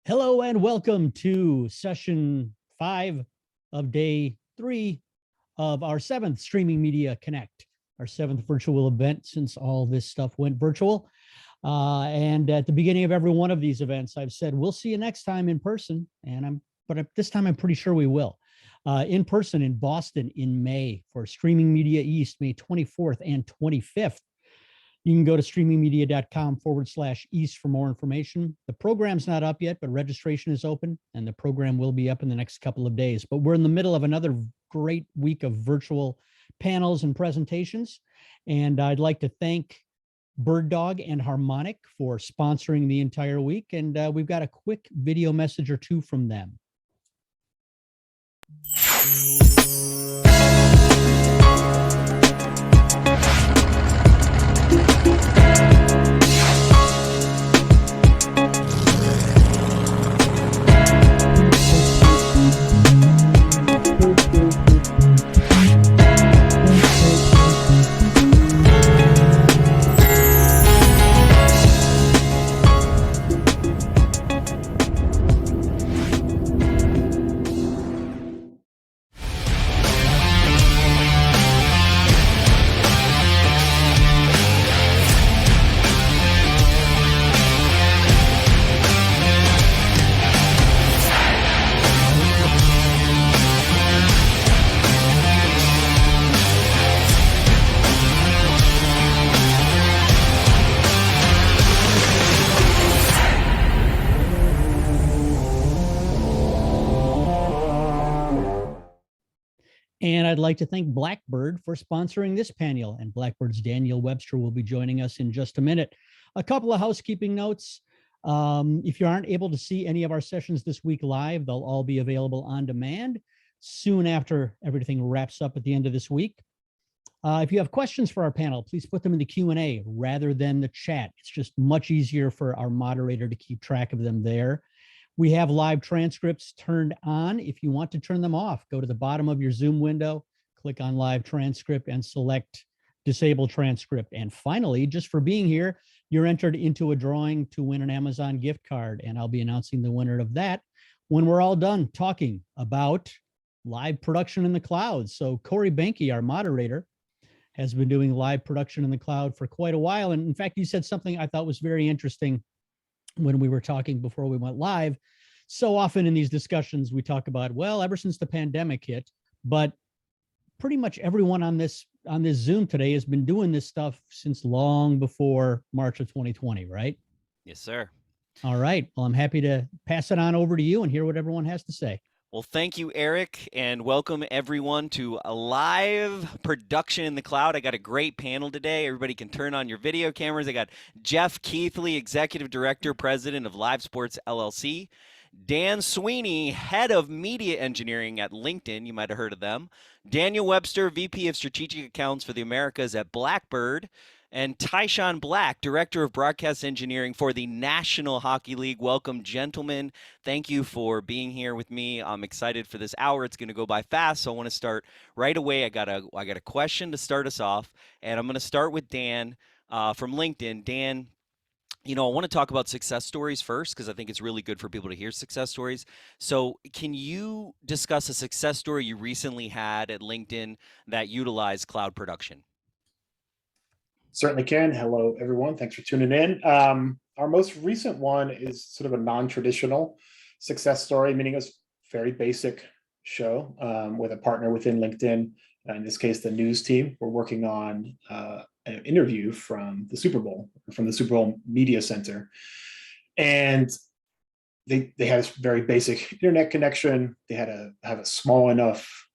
Hello and welcome to session 5 of day 3 of our 7th Streaming Media Connect, our 7th virtual event since all this stuff went virtual. And at the beginning of every one of these events, I've said, we'll see you next time in person. But this time I'm pretty sure we will. In person in Boston in May for Streaming Media East, May 24th and 25th. You can go to streamingmedia.com/east for more information. The program's not up yet, but registration is open and the program will be up in the next couple of days. But we're in the middle of another great week of virtual panels and presentations. And I'd like to thank Bird Dog and Harmonic for sponsoring the entire week. And we've got a quick video message or two from them. And I'd like to thank Blackbird for sponsoring this panel. And Blackbird's Daniel Webster will be joining us in just a minute. A couple of housekeeping notes. If you aren't able to see any of our sessions this week live, they'll all be available on demand soon after everything wraps up at the end of this week. If you have questions for our panel, please put them in the Q&A rather than the chat. It's just much easier for our moderator to keep track of them there. We have live transcripts turned on. If you want to turn them off, go to the bottom of your Zoom window, click on live transcript and select disable transcript. And finally, just for being here, you're entered into a drawing to win an Amazon gift card. And I'll be announcing the winner of that when we're all done talking about live production in the cloud. So Corey Behnke, our moderator, has been doing live production in the cloud for quite a while. And in fact, you said something I thought was very interesting when we were talking before we went live. So often in these discussions, we talk about, well, ever since the pandemic hit, but pretty much everyone on this Zoom today has been doing this stuff since long before March of 2020, right? Yes, sir. All right. Well, I'm happy to pass it on over to you and hear what everyone has to say. Well, thank you, Eric, and welcome everyone to a live production in the cloud. I got a great panel today. Everybody can turn on your video cameras. I got Jeff Kethley, Executive Director, President of LiveSports LLC. Dan Sweeney, Head of Media Engineering at LinkedIn. You might have heard of them. Daniel Webster, VP of Strategic Accounts for the Americas at Blackbird. And Taishon Black, Director of Broadcast Engineering for the National Hockey League. Welcome, gentlemen. Thank you for being here with me. I'm excited for this hour. It's going to go by fast, so I want to start right away. I got a question to start us off, and I'm going to start with Dan from LinkedIn. Dan, I want to talk about success stories first because I think it's really good for people to hear success stories. So can you discuss a success story you recently had at LinkedIn that utilized cloud production? Certainly can. Hello, everyone. Thanks for tuning in. Our most recent one is sort of a non-traditional success story, meaning it's a very basic show with a partner within LinkedIn. In this case, the news team. We're working on an interview from the Super Bowl Media Center. And they had a very basic internet connection. They had to have a small enough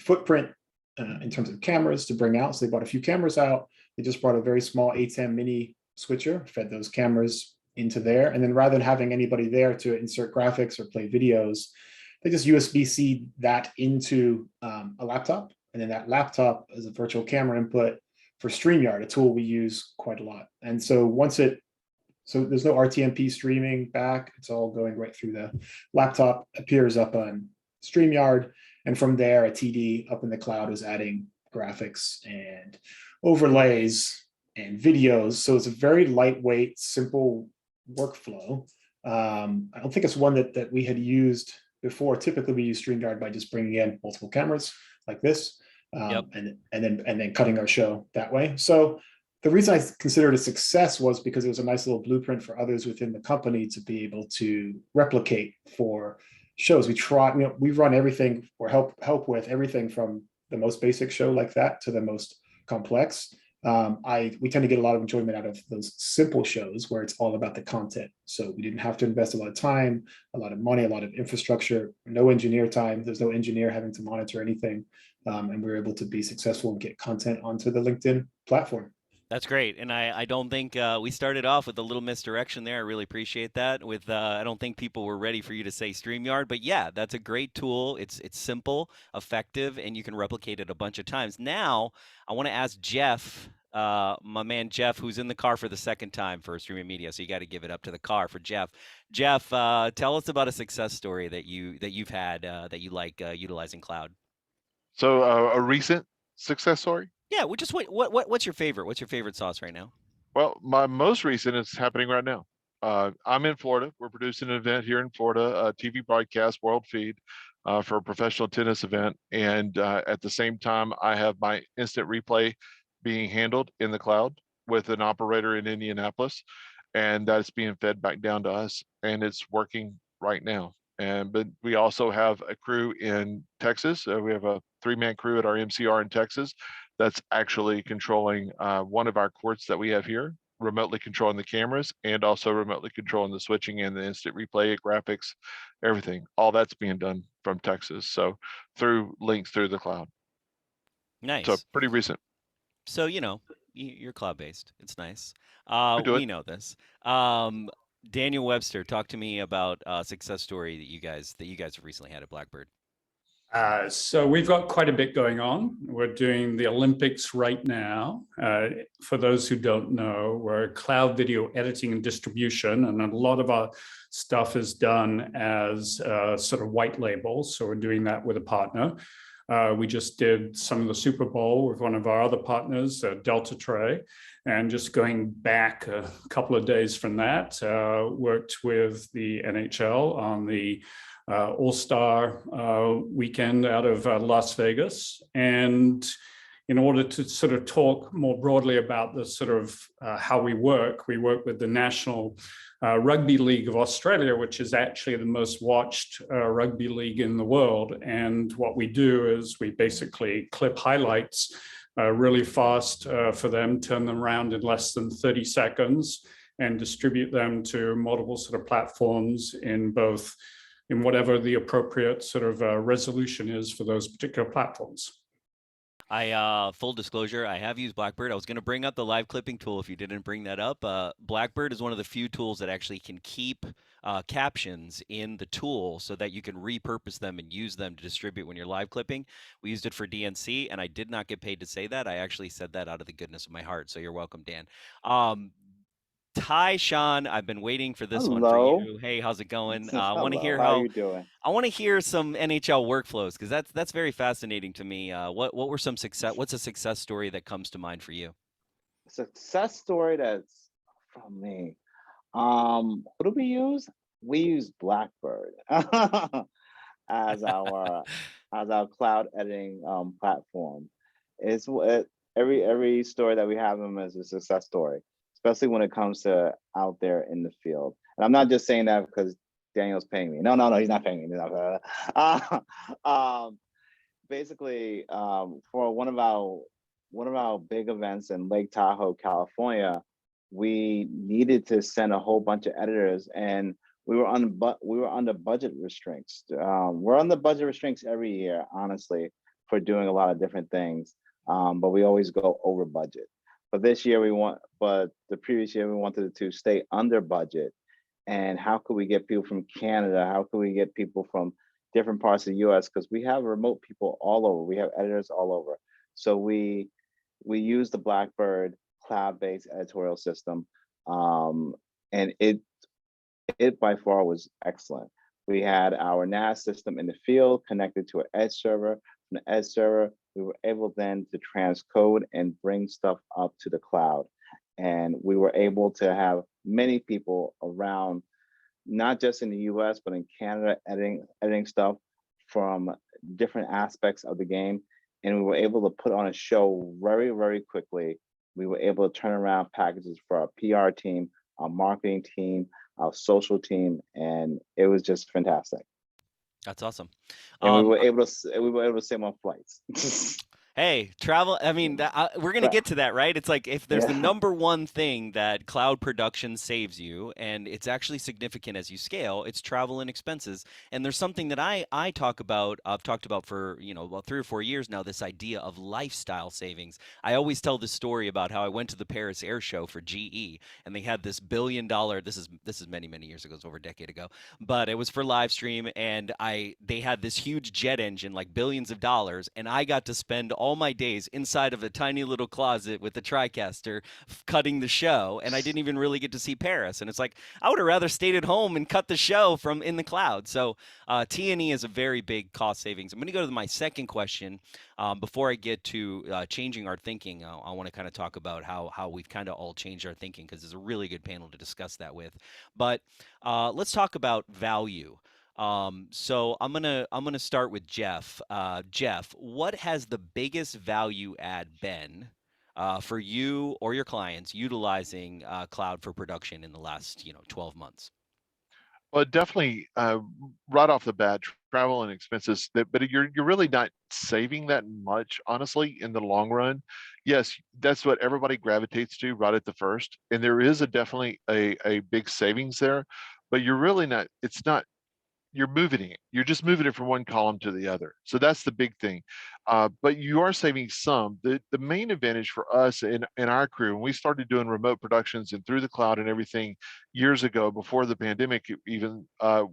footprint in terms of cameras to bring out. So they bought a few cameras out. They just brought a very small ATEM mini switcher, fed those cameras into there. And then rather than having anybody there to insert graphics or play videos, they just USB-C that into a laptop. And then that laptop is a virtual camera input for StreamYard, a tool we use quite a lot. And so so there's no RTMP streaming back. It's all going right through the laptop, appears up on StreamYard. And from there, a TD up in the cloud is adding graphics and overlays and videos. So it's a very lightweight, simple workflow I don't think it's one that we had used before. Typically, we use StreamYard by just bringing in multiple cameras like this, Yep. and then cutting our show that way. So the reason I considered it a success was because it was a nice little blueprint for others within the company to be able to replicate for shows. We run everything or help with everything from the most basic show like that to the most complex. We tend to get a lot of enjoyment out of those simple shows where it's all about the content. So we didn't have to invest a lot of time, a lot of money, a lot of infrastructure, no engineer time. There's no engineer having to monitor anything. And we were able to be successful and get content onto the LinkedIn platform. That's great, and I don't think we started off with a little misdirection there. I really appreciate that. With I don't think people were ready for you to say StreamYard, but yeah, that's a great tool. It's simple, effective, and you can replicate it a bunch of times. Now, I want to ask Jeff, my man Jeff, who's in the car for the second time for Streaming Media. So you got to give it up to the car for Jeff. Jeff, tell us about a success story that you've had that you like utilizing cloud. So a recent success story? Yeah, what's your favorite? What's your favorite sauce right now? Well, my most recent is happening right now. I'm in Florida. We're producing an event here in Florida, a TV broadcast, world feed, for a professional tennis event. And at the same time, I have my instant replay being handled in the cloud with an operator in Indianapolis. And that's being fed back down to us. And it's working right now. But we also have a crew in Texas. We have a 3-man crew at our MCR in Texas that's actually controlling one of our courts that we have here, remotely controlling the cameras and also remotely controlling the switching and the instant replay, graphics, everything. All that's being done from Texas. So through links through the cloud. Nice. So pretty recent. So, you're cloud-based. It's nice. We know this. Daniel Webster, talk to me about a success story that you guys have recently had at Blackbird. So we've got quite a bit going on. We're doing the Olympics right now. For those who don't know, we're cloud video editing and distribution, and a lot of our stuff is done as sort of white labels. So we're doing that with a partner. We just did some of the Super Bowl with one of our other partners, Delta Tray, and just going back a couple of days from that, worked with the NHL on the All-Star weekend out of Las Vegas. And in order to sort of talk more broadly about the sort of how we work with the National Rugby League of Australia, which is actually the most watched rugby league in the world. And what we do is we basically clip highlights really fast for them, turn them around in less than 30 seconds and distribute them to multiple sort of platforms in whatever the appropriate sort of resolution is for those particular platforms. Full disclosure, I have used Blackbird. I was going to bring up the live clipping tool if you didn't bring that up. Blackbird is one of the few tools that actually can keep captions in the tool so that you can repurpose them and use them to distribute when you're live clipping. We used it for DNC, and I did not get paid to say that. I actually said that out of the goodness of my heart, so you're welcome, Dan. Taishon, I've been waiting for this one for you. Hey, how's it going? I want to hear how you doing. I want to hear some NHL workflows because that's very fascinating to me. What were some success? What's a success story that comes to mind for you? Success story that's from me. What do we use? We use Blackbird as our cloud editing platform. Every story that we have them is a success story, especially when it comes to out there in the field. And I'm not just saying that because Daniel's paying me. No, he's not paying me. Basically, for one of our big events in Lake Tahoe, California, we needed to send a whole bunch of editors, and we were under budget restraints. We're on the budget restraints every year, honestly, for doing a lot of different things, but we always go over budget. But the previous year we wanted to stay under budget. And how could we get people from Canada? How could we get people from different parts of the US? Because we have remote people all over. We have editors all over. So we use the Blackbird cloud-based editorial system. And it by far was excellent. We had our NAS system in the field connected to an edge server. From the edge server, we were able then to transcode and bring stuff up to the cloud. And we were able to have many people around not just in the US, but in Canada, editing stuff from different aspects of the game. And we were able to put on a show very, very quickly. We were able to turn around packages for our PR team, our marketing team, our social team, and it was just fantastic. That's awesome. And we were able to save on flights. Hey, travel. I mean, we're going to get to that, right? It's like if there's the number one thing that cloud production saves you, and it's actually significant as you scale, it's travel and expenses. And there's something that I talk about, I've talked about for, about 3 or 4 years now, this idea of lifestyle savings. I always tell this story about how I went to the Paris Air Show for GE, and they had this $1 billion, this is many, many years ago, it's over a decade ago, but it was for live stream, and they had this huge jet engine, like billions of dollars, and I got to spend all my days inside of a tiny little closet with a TriCaster cutting the show, and I didn't even really get to see Paris. And it's like, I would have rather stayed at home and cut the show from in the cloud. So T&E is a very big cost savings. I'm going to go to my second question. Before I get to changing our thinking, I want to kind of talk about how we've kind of all changed our thinking, because it's a really good panel to discuss that with. But let's talk about value. So I'm gonna start with Jeff. Jeff, what has the biggest value add been for you or your clients utilizing cloud for production in the last 12 months? Well, definitely right off the bat, travel and expenses, but you're really not saving that much, honestly, in the long run. Yes, that's what everybody gravitates to right at the first, and there is definitely a big savings there, but you're really not, it's not, you're moving it. You're just moving it from one column to the other. So that's the big thing. But you are saving some. The main advantage for us in our crew, when we started doing remote productions and through the cloud and everything years ago, before the pandemic even,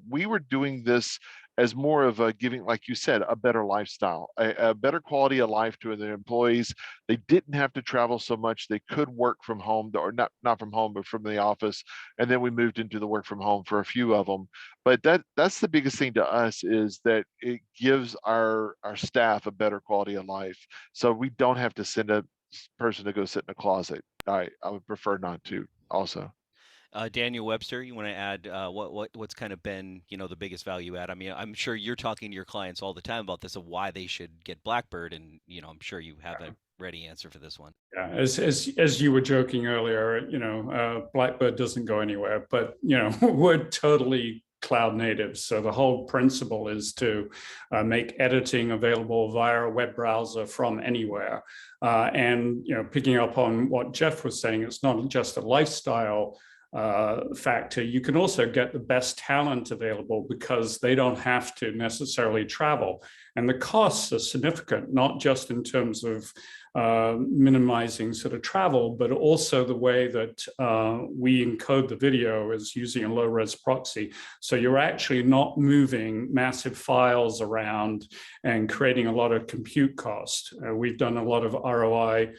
we were doing this as more of a giving, like you said, a better lifestyle, a better quality of life to the employees. They didn't have to travel so much. They could work from home, or not from home, but from the office. And then we moved into the work from home for a few of them. But that's the biggest thing to us, is that it gives our staff a better quality of life. So we don't have to send a person to go sit in a closet. I would prefer not to also. Daniel Webster, you want to add what's kind of been the biggest value add? I mean, I'm sure you're talking to your clients all the time about this, of why they should get Blackbird, and I'm sure you have a ready answer for this one. Yeah, as you were joking earlier, Blackbird doesn't go anywhere, but we're totally cloud native. So the whole principle is to make editing available via a web browser from anywhere. And picking up on what Jeff was saying, it's not just a lifestyle factor. You can also get the best talent available because they don't have to necessarily travel. And the costs are significant, not just in terms of minimizing sort of travel, but also the way that we encode the video is using a low-res proxy. So you're actually not moving massive files around and creating a lot of compute cost. We've done a lot of ROI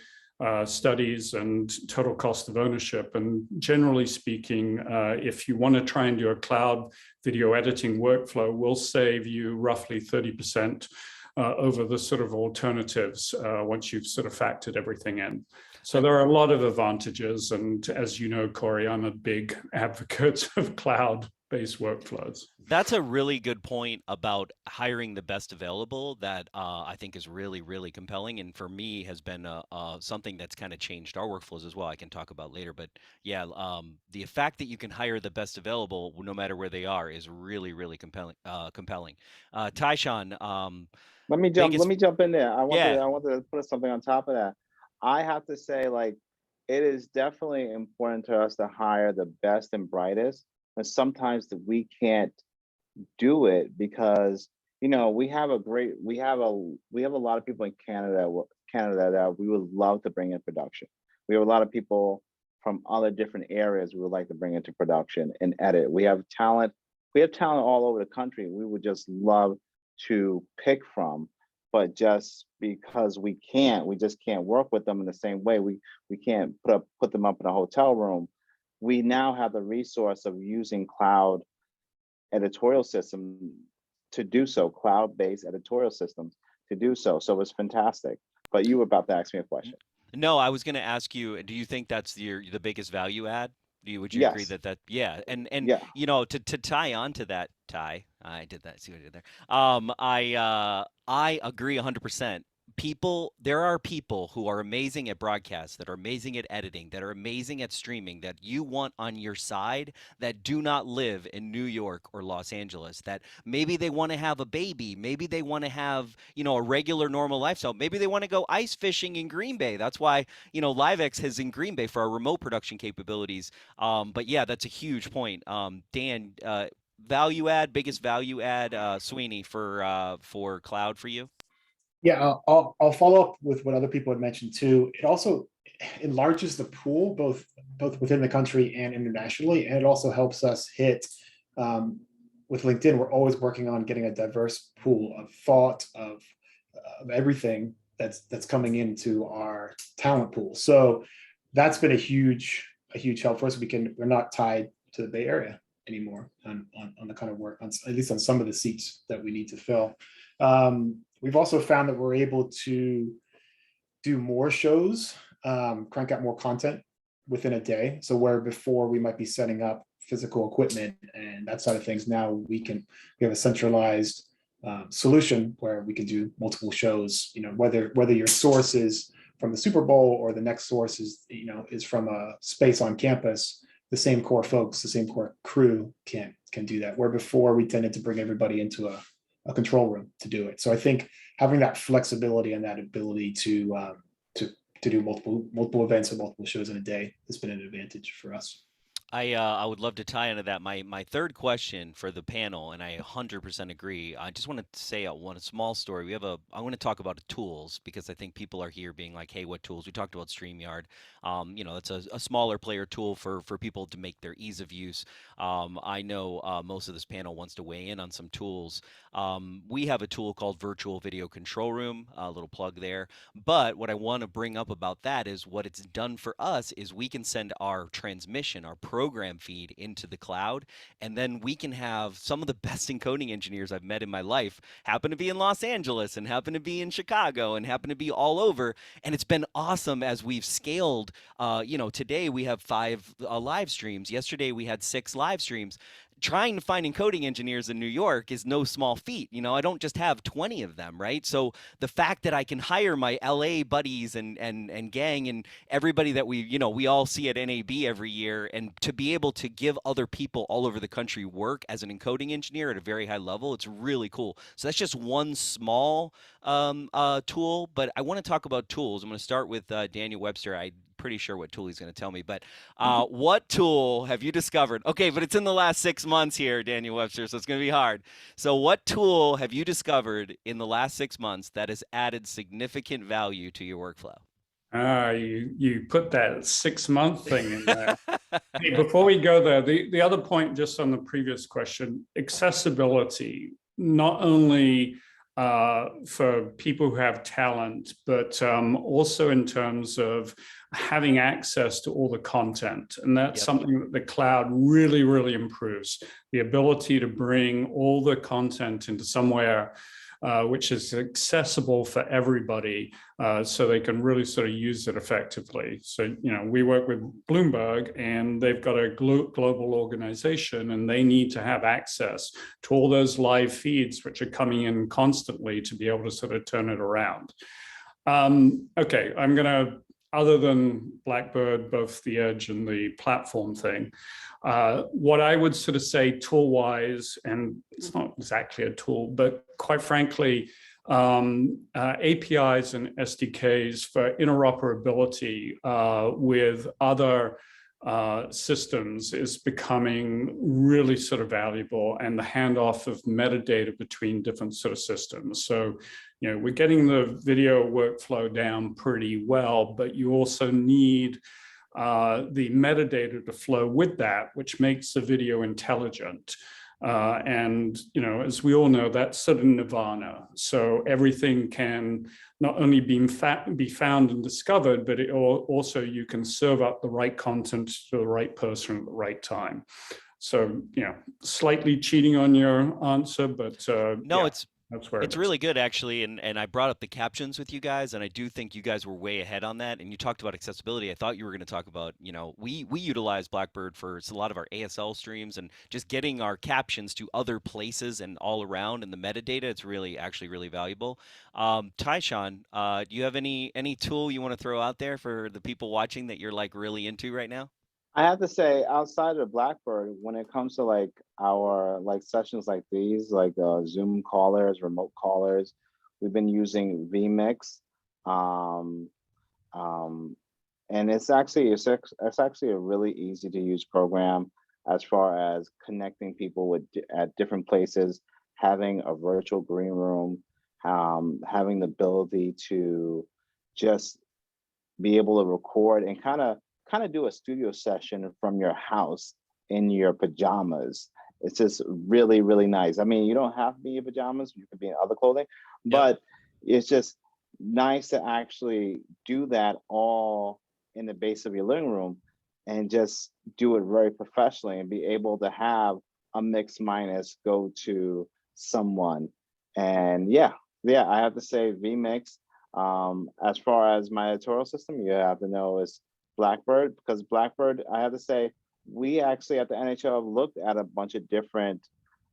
studies and total cost of ownership. And generally speaking, if you want to try and do a cloud video editing workflow, we'll save you roughly 30% over the sort of alternatives once you've sort of factored everything in. So there are a lot of advantages. And as you know, Corey, I'm a big advocate of cloud-based workflows. That's a really good point about hiring the best available that I think is really, really compelling. And for me has been something that's kind of changed our workflows as well. I can talk about later, but yeah, the fact that you can hire the best available no matter where they are is really, really compelling. Taishon, let me jump in there. I want to put something on top of that. I have to say, like, it is definitely important to us to hire the best and brightest. And sometimes we can't do it because we have a lot of people in Canada that we would love to bring in production. We have a lot of people from other different areas we would like to bring into production and edit. We have talent all over the country. We would just love to pick from, but just because we just can't work with them in the same way. We can't put them up in a hotel room. We now have the resource of using cloud editorial system to do so, cloud-based editorial systems to do so. So it's fantastic. But you were about to ask me a question. No, I was going to ask you, do you think that's the biggest value add? Would you agree Yes. that yeah, and Yeah. you know, to tie on to that, I did that. See what I did there? I agree 100%. There are people who are amazing at broadcast, that are amazing at editing, that are amazing at streaming, that you want on your side, that do not live in New York or Los Angeles, that maybe they want to have a baby, maybe they want to have, you know, a regular normal lifestyle, maybe they want to go ice fishing in Green Bay. That's why, you know, LiveX is in Green Bay for our remote production capabilities. But yeah, that's a huge point. Dan, biggest value add, Sweeney, for cloud for you? Yeah, I'll follow up with what other people had mentioned too. It also enlarges the pool, both within the country and internationally, and it also helps us hit. With LinkedIn, we're always working on getting a diverse pool of thought of everything that's coming into our talent pool. So that's been a huge help for us. We're not tied to the Bay Area anymore on the kind of work, at least on some of the seats that we need to fill. We've also found that we're able to do more shows, crank out more content within a day. So where before we might be setting up physical equipment and that side of things, now we have a centralized solution where we can do multiple shows. You know, whether your source is from the Super Bowl or the next source is from a space on campus, the same core folks, the same core crew can do that. Where before we tended to bring everybody into a control room to do it. So I think having that flexibility and that ability to do multiple events and multiple shows in a day has been an advantage for us. I would love to tie into that. My third question for the panel, and I 100% agree. I just want to say a small story. I want to talk about tools, because I think people are here being like, hey, what tools? We talked about StreamYard. You know, it's a smaller player tool for people to make their ease of use. I know most of this panel wants to weigh in on some tools. We have a tool called Virtual Video Control Room, a little plug there. But what I want to bring up about that is what it's done for us is we can send our transmission, our program feed into the cloud, and then we can have some of the best encoding engineers I've met in my life happen to be in Los Angeles and happen to be in Chicago and happen to be all over. And it's been awesome as we've scaled. You know, today we have 5 live streams. Yesterday we had 6 live streams. Trying to find encoding engineers in New York is no small feat. You know, I don't just have 20 of them, right? So the fact that I can hire my LA buddies and gang and everybody that we all see at NAB every year, and to be able to give other people all over the country work as an encoding engineer at a very high level, it's really cool. So that's just one small tool, but I want to talk about tools. I'm going to start with Daniel Webster. I'm pretty sure what tool he's going to tell me, but what tool have you discovered? Okay, but it's in the last 6 months here, Daniel Webster, so it's going to be hard. So what tool have you discovered in the last 6 months that has added significant value to your workflow? You put that 6-month thing in there. Hey, before we go there, the other point just on the previous question, accessibility, not only for people who have talent, but also in terms of having access to all the content. And that's something that the cloud really, really improves. The ability to bring all the content into somewhere which is accessible for everybody, so they can really sort of use it effectively. So, you know, we work with Bloomberg, and they've got a global organization, and they need to have access to all those live feeds, which are coming in constantly, to be able to sort of turn it around. Okay, I'm going to, other than Blackbird, both the edge and the platform thing, what I would sort of say tool-wise, and it's not exactly a tool, but quite frankly, APIs and SDKs for interoperability with other systems is becoming really sort of valuable, and the handoff of metadata between different sort of systems. So, you know, we're getting the video workflow down pretty well, but you also need the metadata to flow with that, which makes the video intelligent. And, you know, as we all know, that's sort of nirvana. So everything can not only be found and discovered, but it also you can serve up the right content to the right person at the right time. So, you know, slightly cheating on your answer, but no, yeah. That's where It's it really is. good, actually, and I brought up the captions with you guys, and I do think you guys were way ahead on that. And you talked about accessibility. I thought you were going to talk about, we utilize Blackbird for a lot of our ASL streams and just getting our captions to other places and all around in the metadata. It's really actually really valuable. Taishon, do you have any tool you want to throw out there for the people watching that you're like really into right now? I have to say, outside of Blackbird, when it comes to like our like sessions like these, like Zoom callers, remote callers, we've been using Vmix, um, um, and it's actually a really easy to use program as far as connecting people with at different places, having a virtual green room, having the ability to just be able to record and kind of do a studio session from your house in your pajamas. It's just really, really nice. I mean, you don't have to be in pajamas, you could be in other clothing, but it's just nice to actually do that all in the base of your living room and just do it very professionally and be able to have a mix minus go to someone. And yeah, I have to say Vmix. As far as my editorial system, you have to know is Blackbird, because Blackbird, I have to say, we actually at the NHL have looked at a bunch of different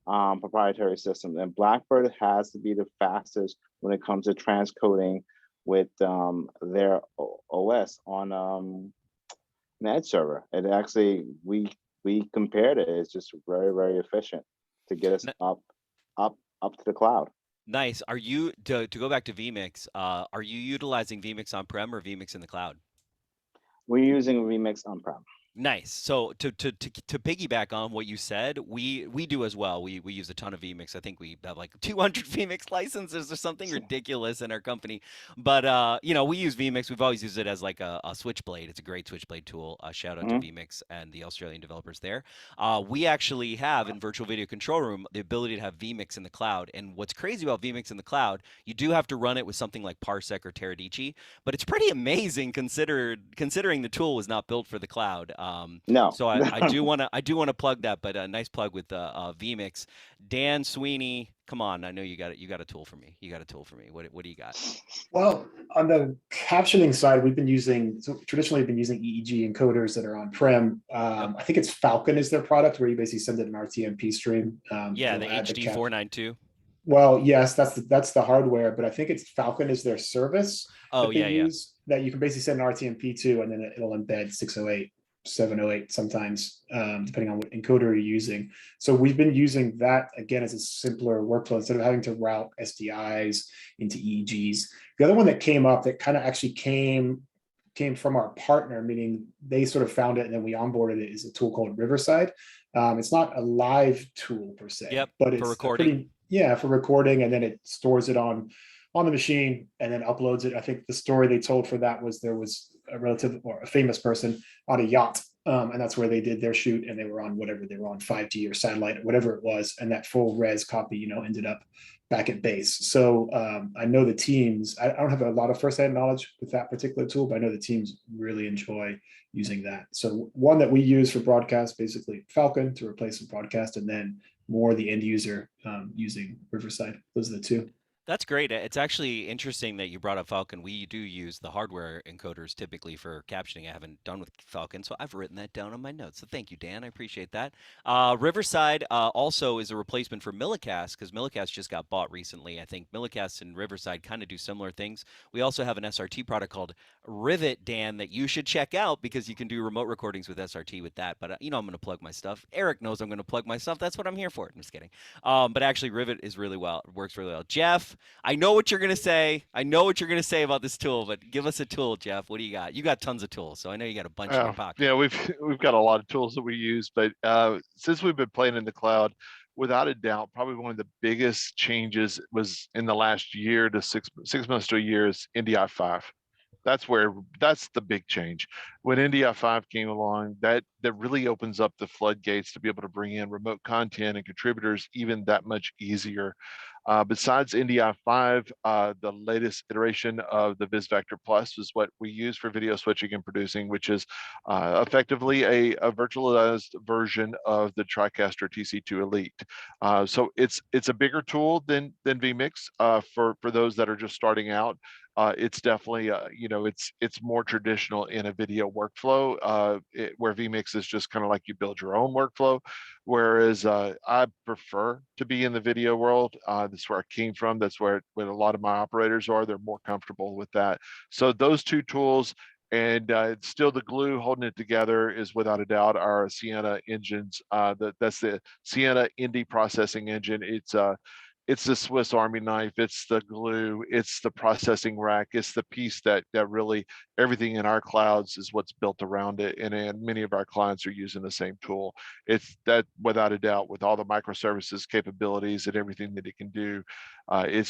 proprietary systems, and Blackbird has to be the fastest when it comes to transcoding with their OS on an Edge server. It actually, we compared it. It's just very, very efficient to get us up to the cloud. Nice. Are you to go back to Vmix? Are you utilizing Vmix on-prem or Vmix in the cloud? We're using Vmix on-prem. Nice. So to piggyback on what you said, we do as well. We use a ton of Vmix. I think we have like 200 Vmix licenses or something ridiculous in our company. But we use Vmix. We've always used it as like a switchblade. It's a great switchblade tool. Shout out to Vmix and the Australian developers there. We actually have in Virtual Video Control Room the ability to have Vmix in the cloud. And what's crazy about Vmix in the cloud, you do have to run it with something like Parsec or Teradici, but it's pretty amazing considering the tool was not built for the cloud. No. So I do want to plug that, but a nice plug with Vmix. Dan Sweeney, come on, I know you got it. You got a tool for me. What do you got? Well, on the captioning side, traditionally been using EEG encoders that are on-prem. I think it's Falcon is their product, where you basically send it an RTMP stream. The HD 492. Well, yes, that's the hardware, but I think it's Falcon is their service that they use that you can basically send an RTMP to, and then it'll embed 608, 708 sometimes, depending on what encoder you're using. So we've been using that again as a simpler workflow instead of having to route SDIs into EEGs. The other one that came up that kind of actually came from our partner, meaning they sort of found it and then we onboarded it, is a tool called Riverside. It's not a live tool per se, but it's for recording. For recording, and then it stores it on the machine and then uploads it. I think the story they told for that was there was a relative or a famous person on a yacht, and that's where they did their shoot, and they were on 5G or satellite or whatever it was, and that full res copy ended up back at base. So I know the teams, I don't have a lot of firsthand knowledge with that particular tool, but I know the teams really enjoy using that. So one that we use for broadcast, basically Falcon to replace the broadcast, and then more the end user using Riverside. Those are the two. That's great. It's actually interesting that you brought up Falcon. We do use the hardware encoders typically for captioning. I haven't done with Falcon, so I've written that down on my notes. So thank you, Dan. I appreciate that. Riverside also is a replacement for Millicast, because Millicast just got bought recently. I think Millicast and Riverside kind of do similar things. We also have an SRT product called Rivet, Dan, that you should check out, because you can do remote recordings with SRT with that. But I'm going to plug my stuff. Eric knows I'm going to plug my stuff. That's what I'm here for. I'm just kidding. But actually, Rivet works really well. Jeff, I know what you're going to say. About this tool, but give us a tool, Jeff. What do you got? You got tons of tools, so I know you got a bunch in your pocket. Yeah, we've got a lot of tools that we use, but since we've been playing in the cloud, without a doubt, probably one of the biggest changes was in the last year to 6 months to a year is NDI5. That's the big change. when NDI5 came along, that really opens up the floodgates to be able to bring in remote content and contributors even that much easier. Besides NDI5, the latest iteration of the VisVector Plus is what we use for video switching and producing, which is effectively a virtualized version of the TriCaster TC2 Elite. So it's a bigger tool than Vmix for those that are just starting out. It's definitely, it's more traditional in a video workflow, where Vmix is just kind of like you build your own workflow. Whereas I prefer to be in the video world. That's where I came from. That's where a lot of my operators are. They're more comfortable with that. So those two tools, and still the glue holding it together is without a doubt our Sienna engines. That's the Sienna Indie processing engine. It's the Swiss Army knife, it's the glue, it's the processing rack, it's the piece that really, everything in our clouds is what's built around it. And many of our clients are using the same tool. It's that without a doubt, with all the microservices capabilities and everything that it can do,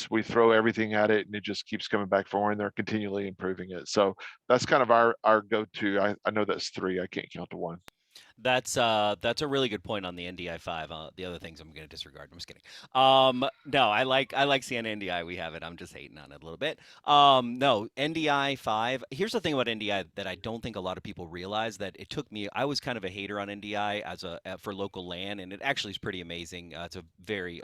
we throw everything at it and it just keeps coming back forward, and they're continually improving it. So that's kind of our go-to. I know that's 3, I can't count to 1. That's a really good point on the NDI5. The other things I'm going to disregard. I'm just kidding. No, I like Sienna NDI. We have it. I'm just hating on it a little bit. No, NDI5. Here's the thing about NDI that I don't think a lot of people realize, that it took me. I was kind of a hater on NDI for local LAN, and it actually is pretty amazing. It's a very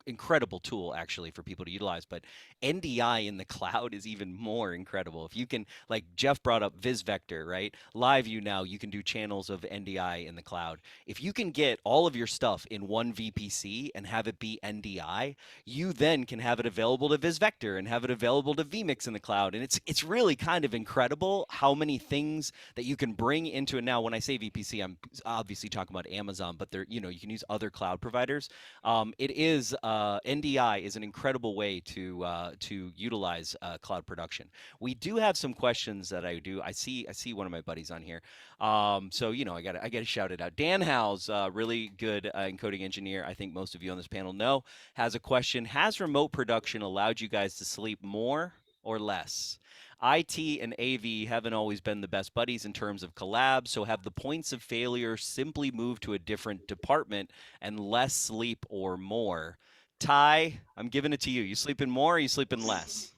incredible tool actually for people to utilize, but NDI in the cloud is even more incredible. If you can, like Jeff brought up VisVector, right? LiveView now, you can do channels of NDI in the cloud. If you can get all of your stuff in one VPC and have it be NDI, you then can have it available to VisVector and have it available to Vmix in the cloud. And it's really kind of incredible how many things that you can bring into it. Now, when I say VPC, I'm obviously talking about Amazon, but you can use other cloud providers. NDI is an incredible way to utilize cloud production. We do have some questions that I see one of my buddies on here. So I got to shout it out. Dan Howes, really good encoding engineer, I think most of you on this panel know, has a question. Has remote production allowed you guys to sleep more or less? IT and AV haven't always been the best buddies in terms of collabs, so have the points of failure simply moved to a different department and less sleep or more? Ty, I'm giving it to you. You sleeping more or you sleeping less?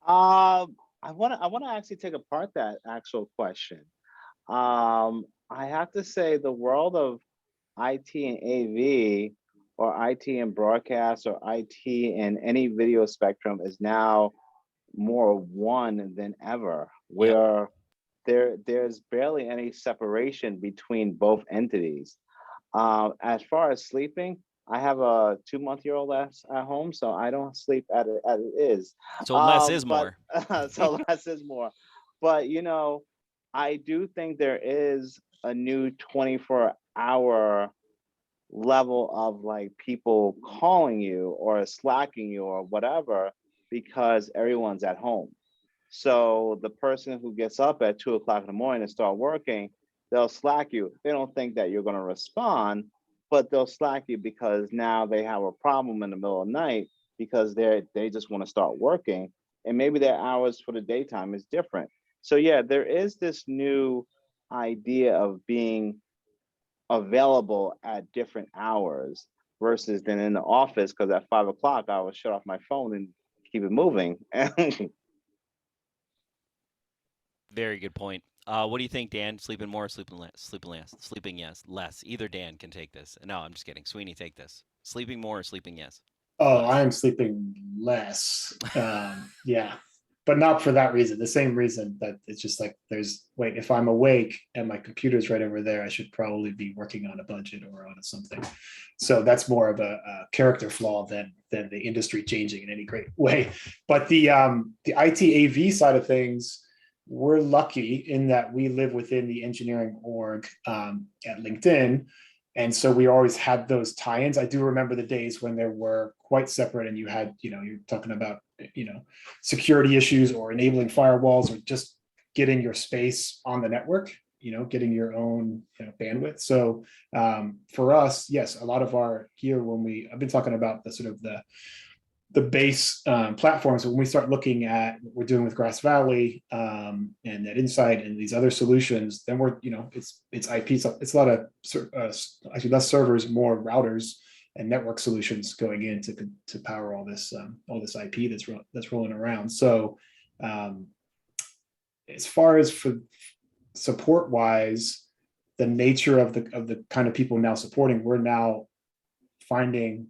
I want to actually take apart that actual question. I have to say the world of IT and AV, or IT and broadcast, or IT and any video spectrum is now more one than ever, where there's barely any separation between both entities. As far as sleeping, I have a 2-month-old at home, so I don't sleep as it is. So less is more. So less is more. But I do think there is a new 24-hour level of like people calling you or slacking you or whatever, because everyone's at home. So the person who gets up at 2 o'clock in the morning and start working, they'll slack you. They don't think that you're going to respond, but they'll slack you because now they have a problem in the middle of the night because they just want to start working, and maybe their hours for the daytime is different. So yeah, there is this new idea of being available at different hours versus than in the office, because at 5 o'clock I would shut off my phone and keep it moving. Very good point. What do you think, Dan? Sleeping more or sleeping less? Sleeping less. Sleeping yes. Less. Either Dan can take this. No, I'm just kidding. Sweeney, take this. Sleeping more or sleeping yes? Oh, Less. I am sleeping less. Yeah, but not for that reason. The same reason that it's just like if I'm awake and my computer's right over there, I should probably be working on a budget or on something. So that's more of a character flaw than the industry changing in any great way. But the IT AV side of things, we're lucky in that we live within the engineering org at LinkedIn. And so we always had those tie-ins. I do remember the days when they were quite separate and you had, you're talking about, security issues or enabling firewalls or just getting your space on the network, getting your own bandwidth. So for us, yes, a lot of our gear I've been talking about the sort of the the base platforms. When we start looking at what we're doing with Grass Valley and Net Insight and these other solutions, then we're, it's IP. It's a lot of actually less servers, more routers and network solutions going in to power all this IP that's rolling around. So as far as for support wise, the nature of the kind of people now supporting, we're now finding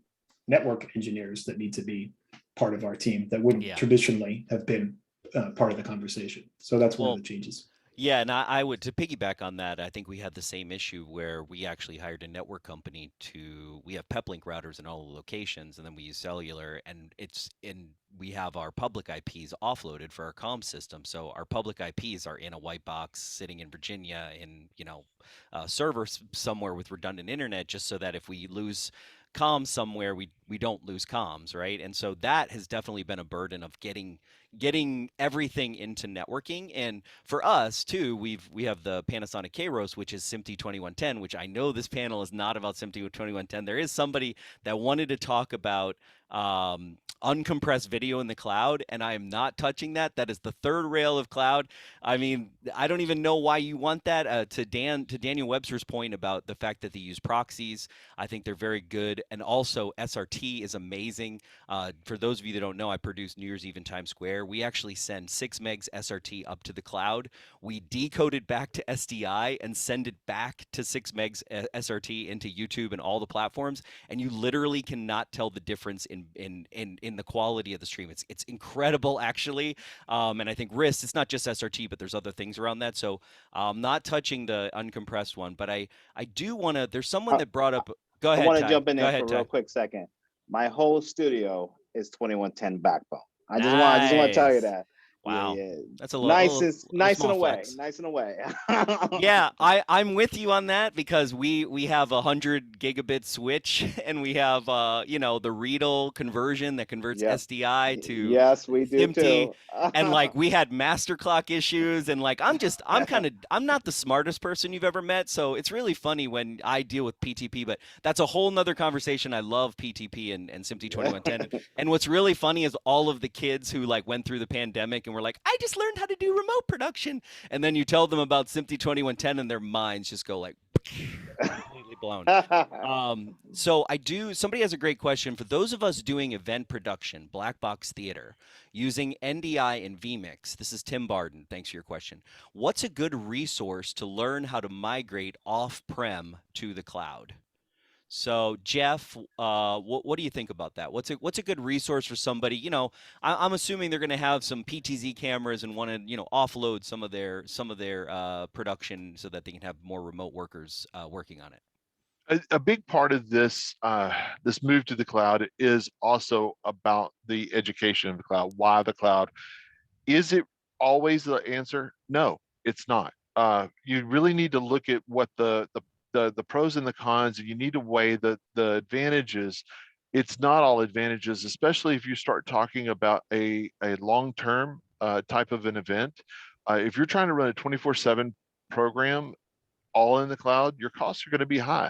network engineers that need to be part of our team that wouldn't traditionally have been part of the conversation. So that's one of the changes. Yeah, and I would, to piggyback on that, I think we had the same issue where we actually hired a network company we have Peplink routers in all the locations, and then we use cellular, and we have our public IPs offloaded for our comm system. So our public IPs are in a white box sitting in Virginia in, a server somewhere with redundant internet, just so that if we lose comms somewhere, we don't lose comms, right? And so that has definitely been a burden of getting everything into networking. And for us too, we have the Panasonic Kairos, which is SMPTE 2110, which I know this panel is not about SMPTE 2110. There is somebody that wanted to talk about uncompressed video in the cloud, and I am not touching that. That is the third rail of cloud. I mean, I don't even know why you want that. To Daniel Webster's point about the fact that they use proxies, I think they're very good, and also SRT is amazing. For those of you that don't know, I produce New Year's Eve in Times Square. We actually send 6 megs SRT up to the cloud. We decode it back to SDI and send it back to 6 megs SRT into YouTube and all the platforms, and you literally cannot tell the difference in the quality of the stream. It's incredible, actually. And I think RIST, it's not just SRT, but there's other things around that. So I'm not touching the uncompressed one, but I do want to, there's someone that brought up, go ahead, I want to Ty. jump in Go there ahead, for a Ty. real quick second. My whole studio is 2110 backbone. I just want to tell you that. Wow. Yeah. That's a little nice in a way. flex. Nice in a way. Yeah, I'm with you on that, because we have 100 gigabit switch, and we have the Riedel conversion that converts SDI to yes, we do SMPTE, too. and like we had master clock issues, and like I'm not the smartest person you've ever met, so it's really funny when I deal with PTP, but that's a whole nother conversation. I love PTP and SMPTE 2110, and what's really funny is all of the kids who like went through the pandemic and were like, I just learned how to do remote production, and then you tell them about SMPTE 2110 and their minds just go like completely blown. So somebody has a great question. For those of us doing event production, black box theater, using NDI and Vmix, this is Tim Barden, thanks for your question. What's a good resource to learn how to migrate off-prem to the cloud? So Jeff, what do you think about that? What's a good resource for somebody? I'm assuming they're going to have some PTZ cameras and want to offload some of their production so that they can have more remote workers working on it. A big part of this this move to the cloud is also about the education of the cloud. Why the cloud? Is it always the answer? No, it's not. You really need to look at what the pros and the cons, and you need to weigh the advantages. It's not all advantages, especially if you start talking about a long-term type of an event. If you're trying to run a 24/7 program all in the cloud, your costs are going to be high,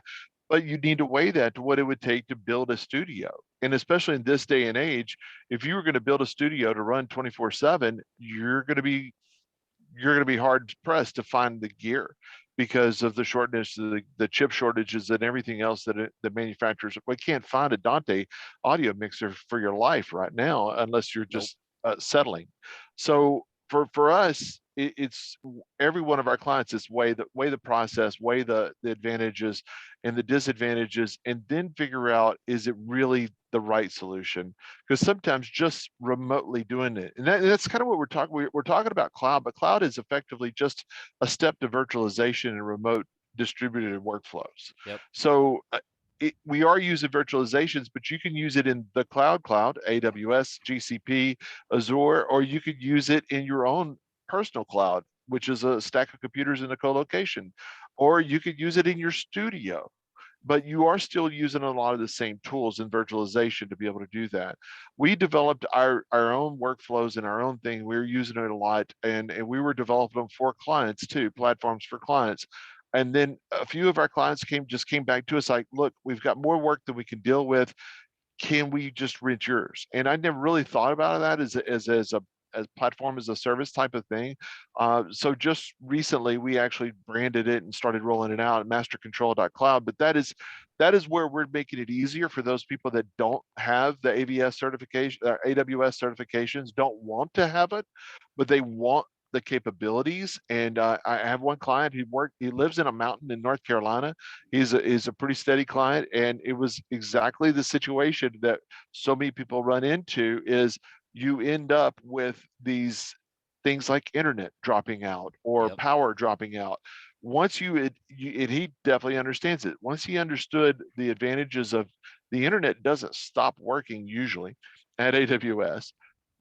but you need to weigh that to what it would take to build a studio. And especially in this day and age, if you were going to build a studio to run 24/7, you're going to be hard pressed to find the gear, because of the shortness, the chip shortages and everything else that the manufacturers, we can't find a Dante audio mixer for your life right now, unless you're just settling. So for us, it's every one of our clients is weigh the process, weigh the advantages and the disadvantages, and then figure out, is it really the right solution? Because sometimes just remotely doing it, and that's kind of what we're talking about cloud, but cloud is effectively just a step to virtualization and remote distributed workflows. Yep. So we are using virtualizations, but you can use it in the cloud, AWS, GCP, Azure, or you could use it in your own personal cloud, which is a stack of computers in a co-location, or you could use it in your studio. But you are still using a lot of the same tools in virtualization to be able to do that. We developed our own workflows and our own thing. We were using it a lot, and we were developing them for clients too, platforms for clients. And then a few of our clients came back to us like, look, we've got more work than we can deal with. can we just rent yours? And I never really thought about that as platform as a service type of thing. So just recently we actually branded it and started rolling it out at mastercontrol.cloud. But that is where we're making it easier for those people that don't have the AWS certification, AWS certifications, don't want to have it, but they want the capabilities. And I have one client he lives in a mountain in North Carolina. He's a pretty steady client, and it was exactly the situation that so many people run into is you end up with these things like internet dropping out or power dropping out. Once and he definitely understands it. Once he understood the advantages of the internet doesn't stop working usually at AWS.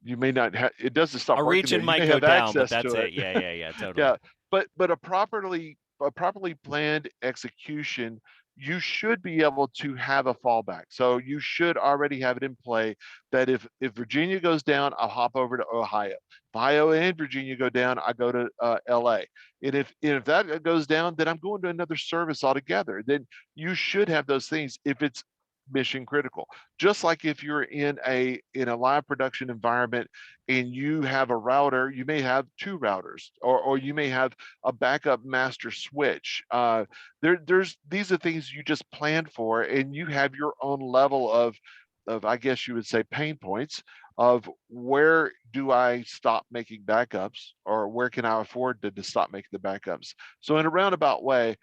You may not have, it doesn't stop A working. region You might may go have down, but access that's to it. Yeah, totally. Yeah, but a properly planned execution, you should be able to have a fallback. So you should already have it in play that if Virginia goes down, I'll hop over to Ohio. If Ohio and Virginia go down, I go to LA. And if that goes down, then I'm going to another service altogether. Then you should have those things if it's mission critical. Just like if you're in a live production environment and you have a router, you may have two routers, or you may have a backup master switch. These are things you just plan for, and you have your own level of I guess you would say pain points of where do I stop making backups, or where can I afford to stop making the backups. So in a roundabout way,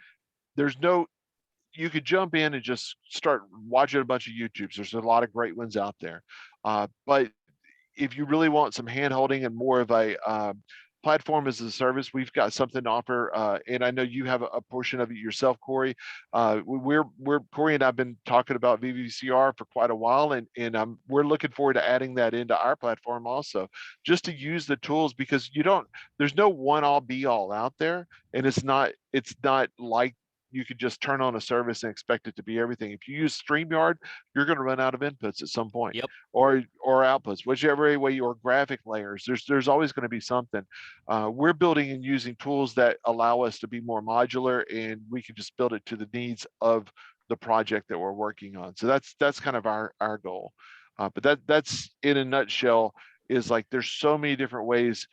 you could jump in and just start watching a bunch of YouTubes. There's a lot of great ones out there. But if you really want some hand holding and more of a platform as a service, we've got something to offer. And I know you have a portion of it yourself, Corey. Corey and I've been talking about VVCR for quite a while, and we're looking forward to adding that into our platform also, just to use the tools, because there's no one all be all out there. And it's not like you could just turn on a service and expect it to be everything. If you use StreamYard, you're going to run out of inputs at some point, or outputs, whichever way, or graphic layers. There's always going to be something. We're building and using tools that allow us to be more modular, and we can just build it to the needs of the project that we're working on. So that's kind of our goal. But that's in a nutshell, is like there's so many different ways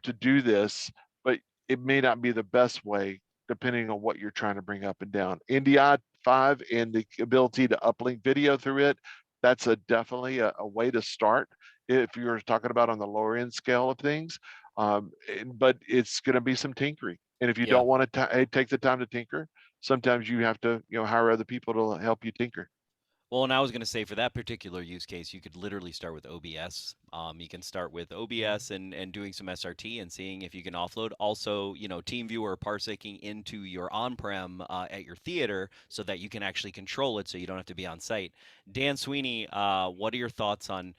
to do this, but it may not be the best way depending on what you're trying to bring up and down. NDI 5 and the ability to uplink video through it, that's definitely a way to start if you're talking about on the lower end scale of things. But it's going to be some tinkering. And if you don't want to take the time to tinker, sometimes you have to hire other people to help you tinker. Well, and I was going to say, for that particular use case, you could literally start with OBS. You can start with OBS and doing some SRT and seeing if you can offload. Also, TeamViewer parsing into your on-prem at your theater so that you can actually control it, so you don't have to be on site. Dan Sweeney, what are your thoughts on,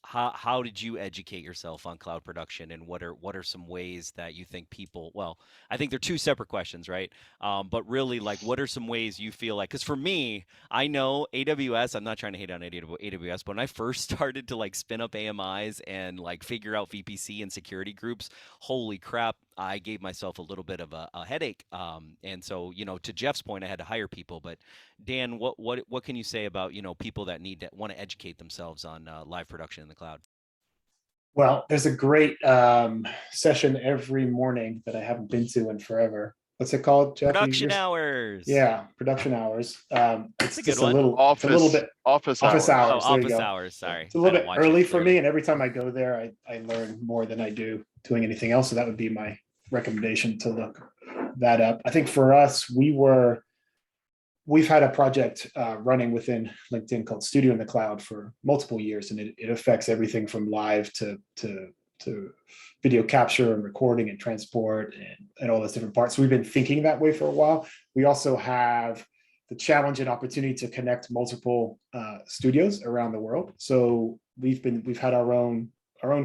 how did you educate yourself on cloud production, and what are some ways that you think people, well, I think they're two separate questions, right? But really, like, what are some ways you feel like, because for me, I know AWS, I'm not trying to hate on AWS, but when I first started to like spin up AMIs and like figure out VPC and security groups, holy crap, I gave myself a little bit of a headache. And so, to Jeff's point, I had to hire people. But Dan, what can you say about, people that want to educate themselves on live production in the cloud? Well, there's a great session every morning that I haven't been to in forever. What's it called, Jeff? Production hours. Yeah, production hours. It's It's a good one. It's a little bit office hours. Oh, There you office go. hours. Sorry. It's a little bit early for me, and every time I go there, I learn more than I do doing anything else. So that would be my recommendation, to look that up. I think for us, we've had a project running within LinkedIn called Studio in the Cloud for multiple years, and it affects everything from live to video capture and recording and transport and all those different parts. So we've been thinking that way for a while. We also have the challenge and opportunity to connect multiple studios around the world. So we've had our own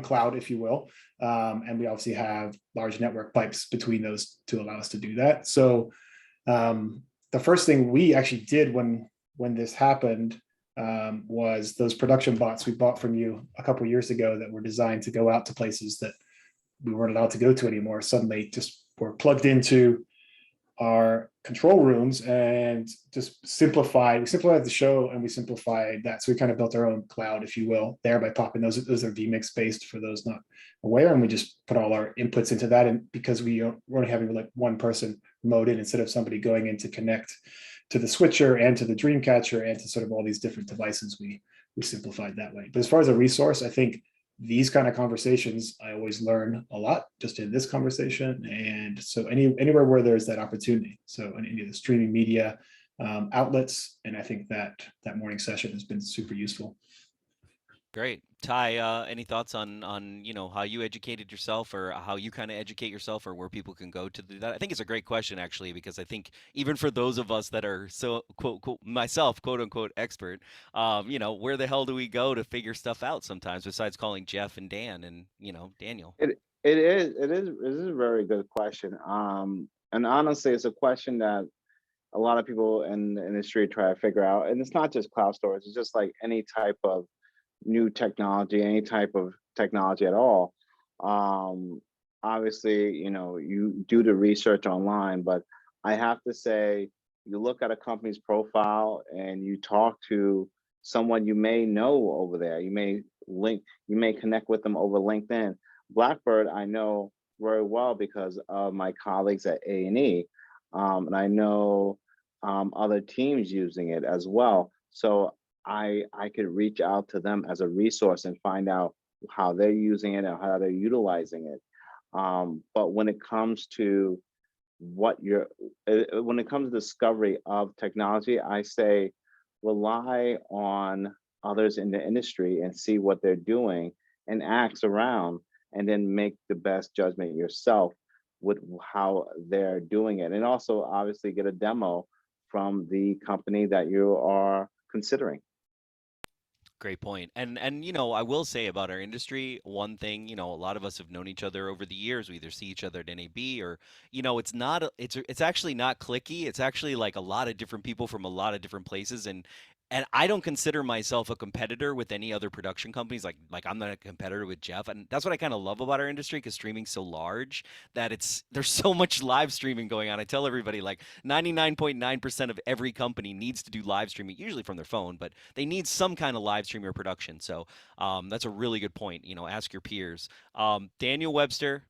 cloud, if you will, and we obviously have large network pipes between those to allow us to do that. So the first thing we actually did when this happened was those production bots we bought from you a couple of years ago that were designed to go out to places that we weren't allowed to go to anymore. Suddenly just were plugged into our control rooms and just we simplified the show, and we simplified that. So we kind of built our own cloud, if you will, there by popping those are Vmix based for those not aware. And we just put all our inputs into that. And because we're only having like one person remote in instead of somebody going in to connect to the switcher and to the Dreamcatcher and to sort of all these different devices, we simplified that way. But as far as a resource, I think these kind of conversations, I always learn a lot just in this conversation. And so anywhere where there's that opportunity, so any of the streaming media outlets, and I think that morning session has been super useful. Great. Ty, any thoughts on how you educated yourself, or how you kind of educate yourself, or where people can go to do that? I think it's a great question, actually, because I think even for those of us that are so myself, quote unquote, expert, where the hell do we go to figure stuff out sometimes besides calling Jeff and Dan and, Daniel? It is a very good question. And honestly, it's a question that a lot of people in the industry try to figure out. And it's not just cloud storage, it's just like any type of new technology, any type of technology at all. Obviously, you do the research online, but I have to say, you look at a company's profile and you talk to someone you may know over there. You may connect with them over LinkedIn. Blackbird, I know very well because of my colleagues at A&E, and I know other teams using it as well. So I could reach out to them as a resource and find out how they're using it and how they're utilizing it. But when it comes to discovery of technology, I say rely on others in the industry and see what they're doing and ask around, and then make the best judgment yourself with how they're doing it. And also obviously get a demo from the company that you are considering. Great point. And I will say about our industry, one thing, a lot of us have known each other over the years. We either see each other at NAB or, it's actually not cliquey. It's actually like a lot of different people from a lot of different places. And I don't consider myself a competitor with any other production companies. Like I'm not a competitor with Jeff. And that's what I kind of love about our industry, because streaming's so large that there's so much live streaming going on. I tell everybody, like 99.9% of every company needs to do live streaming, usually from their phone, but they need some kind of live streaming or production. So that's a really good point. Ask your peers. Daniel Webster,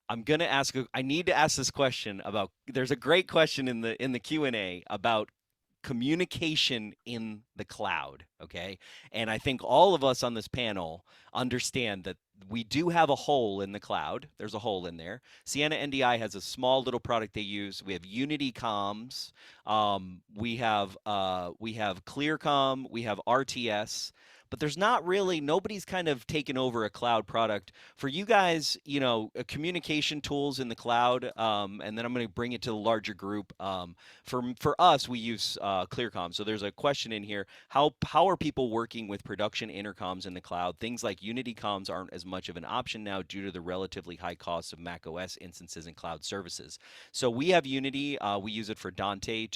I need to ask this question about, there's a great question in the Q&A about communication in the cloud, okay? And I think all of us on this panel understand that we do have a hole in the cloud. There's a hole in there. Sienna NDI has a small little product they use. We have Unity Comms. We have ClearCom. We have RTS. But there's nobody's kind of taken over a cloud product. For you guys, communication tools in the cloud, and then I'm going to bring it to the larger group. For us, we use ClearCom. So there's a question in here. How are people working with production intercoms in the cloud? Things like Unity Comms aren't as much of an option now due to the relatively high cost of macOS instances and cloud services. So we have Unity. We use it for Dante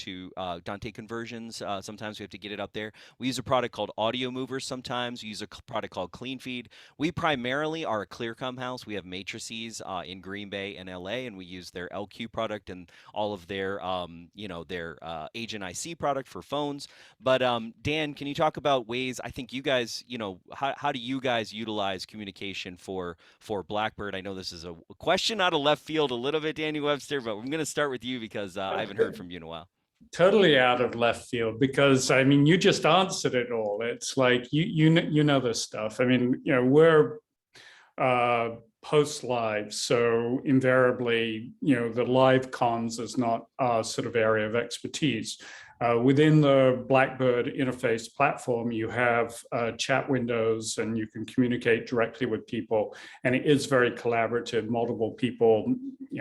conversions. Sometimes we have to get it up there. We use a product called Audio Movers sometimes. We use a product called CleanFeed. We primarily are a ClearCom house. We have matrices in Green Bay and LA, and we use their LQ product and all of their Agent IC product for phones. But Dan, can you talk about ways? I think you guys, how do you guys utilize communication for Blackbird? I know this is a question out of left field a little bit, Daniel Webster, but I'm going to start with you because I haven't heard from you in a while. Totally out of left field, because I mean, you just answered it all. It's like you know this stuff. I mean, we're post live, so invariably, the live comms is not our sort of area of expertise. Within the Blackbird interface platform, you have chat windows and you can communicate directly with people. And it is very collaborative. Multiple people,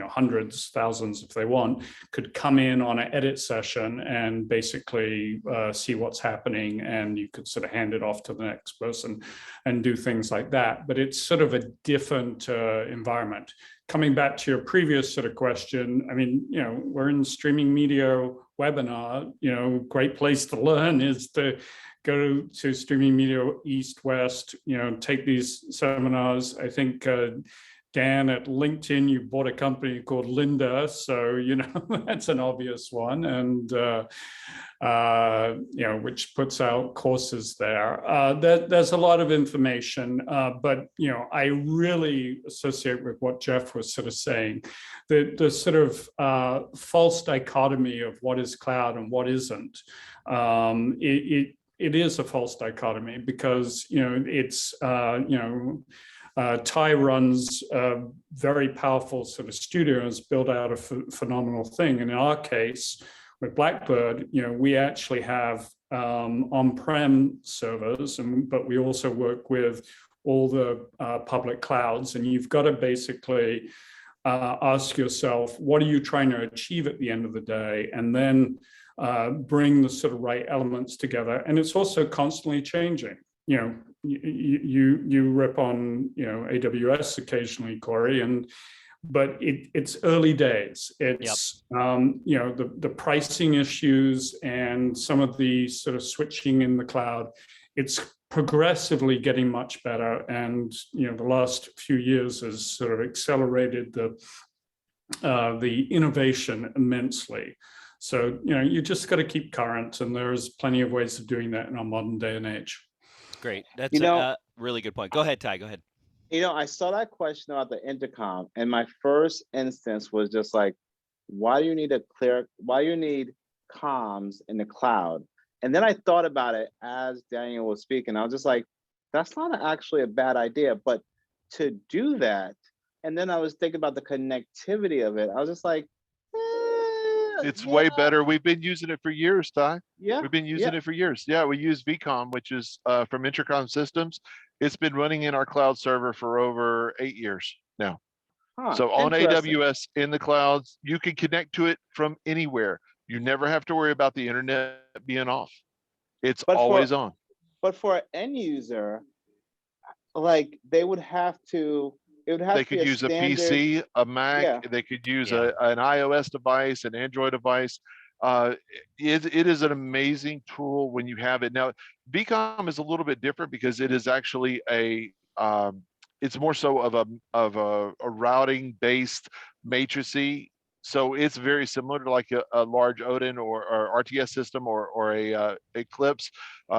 hundreds, thousands if they want, could come in on an edit session and basically see what's happening. And you could sort of hand it off to the next person and do things like that. But it's sort of a different environment. Coming back to your previous sort of question, I mean, we're in streaming media webinar, great place to learn is to go to Streaming Media East, West, take these seminars. I think Dan, at LinkedIn, you bought a company called Linda, so that's an obvious one, and which puts out courses there. There's a lot of information, but I really associate with what Jeff was sort of saying, the sort of false dichotomy of what is cloud and what isn't. It is a false dichotomy because it's Ty runs a very powerful sort of studio and has built out a phenomenal thing. And in our case, with Blackbird, we actually have on-prem servers, but we also work with all the public clouds. And you've got to basically ask yourself, what are you trying to achieve at the end of the day? And then bring the sort of right elements together. And it's also constantly changing. You rip on AWS occasionally, Corey, but it's early days. It's the pricing issues and some of the sort of switching in the cloud. It's progressively getting much better, and the last few years has sort of accelerated the innovation immensely. So you just got to keep current, and there's plenty of ways of doing that in our modern day and age. Great. That's a really good point. Go ahead, Ty. Go ahead. I saw that question about the intercom, and my first instance was just like, why do you need comms in the cloud? And then I thought about it as Daniel was speaking. I was just like, that's not actually a bad idea, but to do that, and then I was thinking about the connectivity of it. I was just like, it's way better. We've been using it for years, Ty. Yeah. We've been using it for years. Yeah, we use VCOM, which is from Intercom Systems. It's been running in our cloud server for over 8 years now. So on AWS in the clouds, you can connect to it from anywhere. You never have to worry about the internet being off. It's always on. But for an end user, like they could use a PC, a Mac, they could use an iOS device, an Android device. It is an amazing tool when you have it. Now, VCOM is a little bit different because it is actually it's more so of a routing based matrixy. So it's very similar to like a large Odin or RTS system or a Eclipse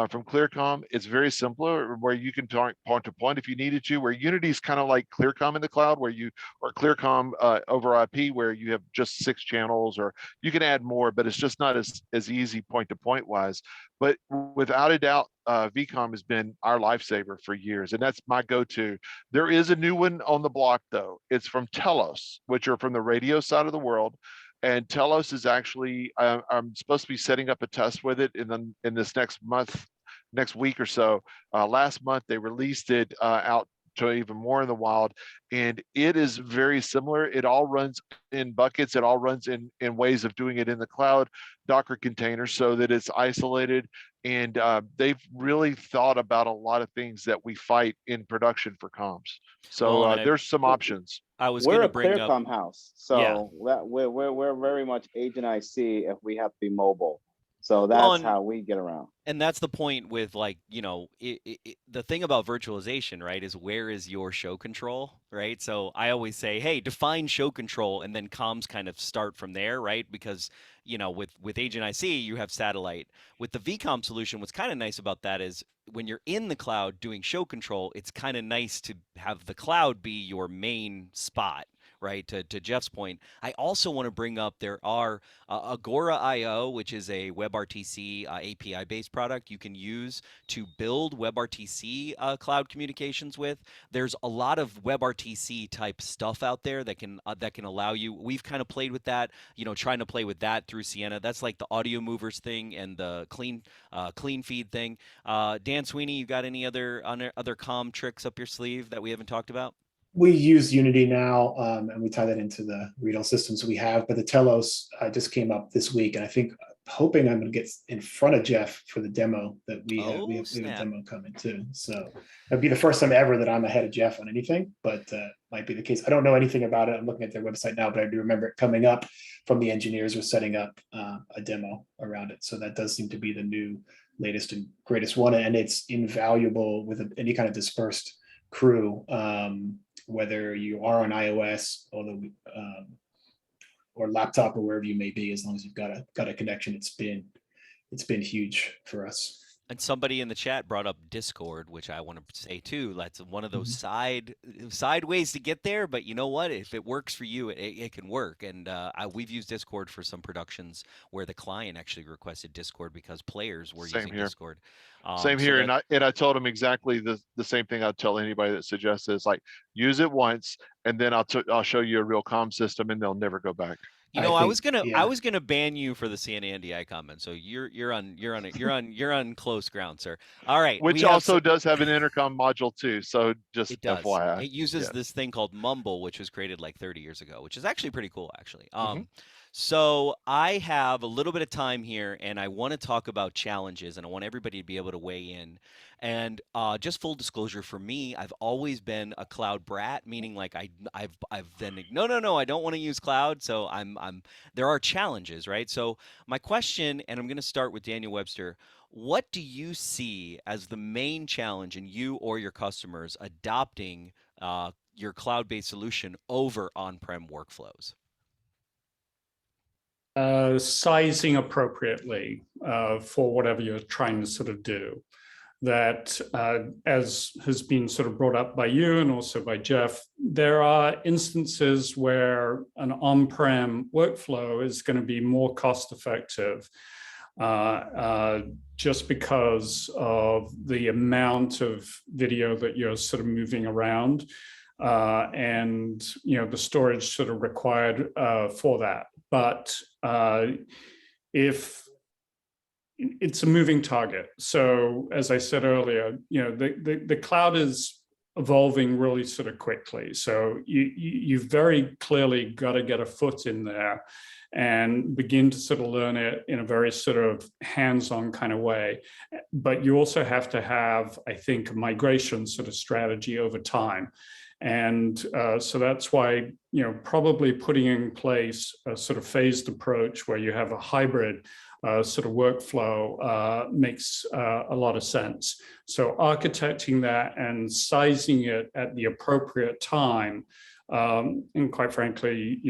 from Clearcom. It's very similar where you can talk point to point if you needed to, where Unity is kind of like Clearcom in the cloud or Clearcom over IP where you have just 6 channels, or you can add more, but it's just not as easy point to point wise. But without a doubt, VCOM has been our lifesaver for years, and that's my go-to. There is a new one on the block though. It's from Telos, which are from the radio side of the world. And Telos is actually, I'm supposed to be setting up a test with it in this next week or so. Last month, they released it out to even more in the wild, and it is very similar. It all runs in buckets. It all runs in ways of doing it in the cloud, Docker containers, so that it's isolated. And they've really thought about a lot of things that we fight in production for comms. So there's some options. We're a Clearcom house, so we're very much agent IC if we have to be mobile. So that's how we get around. And that's the point with like, the thing about virtualization, right, is where is your show control, right? So I always say, hey, define show control, and then comms kind of start from there, right? Because, with Agent IC, you have satellite. With the VCOM solution, what's kind of nice about that is when you're in the cloud doing show control, it's kind of nice to have the cloud be your main spot. Right, to Jeff's point, I also want to bring up there are Agora.io, which is a WebRTC API-based product you can use to build WebRTC cloud communications with. There's a lot of WebRTC type stuff out there that can allow you. We've kind of played with that, trying to play with that through Sienna. That's like the audio movers thing and the clean feed thing. Dan Sweeney, you got any other comm tricks up your sleeve that we haven't talked about? We use Unity now, and we tie that into the Reader systems we have. But the Telos just came up this week, and I think hoping I'm going to get in front of Jeff for the demo that we have a demo coming too. So that'd be the first time ever that I'm ahead of Jeff on anything, but might be the case. I don't know anything about it. I'm looking at their website now, but I do remember it coming up from the engineers were setting up a demo around it. So that does seem to be the new latest and greatest one, and it's invaluable with any kind of dispersed crew, whether you are on iOS, although or laptop or wherever you may be, as long as you've got a connection. It's been huge for us. And somebody in the chat brought up Discord, which I want to say too. That's one of those Mm-hmm. side ways to get there. But you know what? If it works for you, it can work. And we've used Discord for some productions where the client actually requested Discord because players were Same using here. Discord. Same So here, that, and I told him exactly the same thing I'd tell anybody that suggests this. Like, use it once, and then I'll show you a real comm system, and they'll never go back. you know, I was Yeah. gonna ban you for the San Andy comment. So you're on close ground, sir. All right, Which also does have an intercom module too. So just it does. FYI. It uses Yeah. this thing called Mumble, which was created like 30 years ago, which is actually pretty cool, actually. Mhm. So I have a little bit of time here, and I want to talk about challenges, and I want everybody to be able to weigh in. And just full disclosure for me, I've always been a cloud brat, meaning like I've been no, I don't want to use cloud. So there are challenges, right? So my question, and I'm going to start with Daniel Webster. What do you see as the main challenge in you or your customers adopting your cloud-based solution over on-prem workflows? Sizing appropriately for whatever you're trying to sort of do. That, as has been sort of brought up by you and also by Jeff, there are instances where an on-prem workflow is going to be more cost-effective just because of the amount of video that you're sort of moving around and the storage sort of required for that. But if it's a moving target. So as I said earlier, the cloud is evolving really sort of quickly. So you've very clearly got to get a foot in there and begin to sort of learn it in a very sort of hands-on kind of way. But you also have to have, I think, a migration sort of strategy over time. And so that's why, probably putting in place a sort of phased approach where you have a hybrid sort of workflow makes a lot of sense. So architecting that and sizing it at the appropriate time, and quite frankly,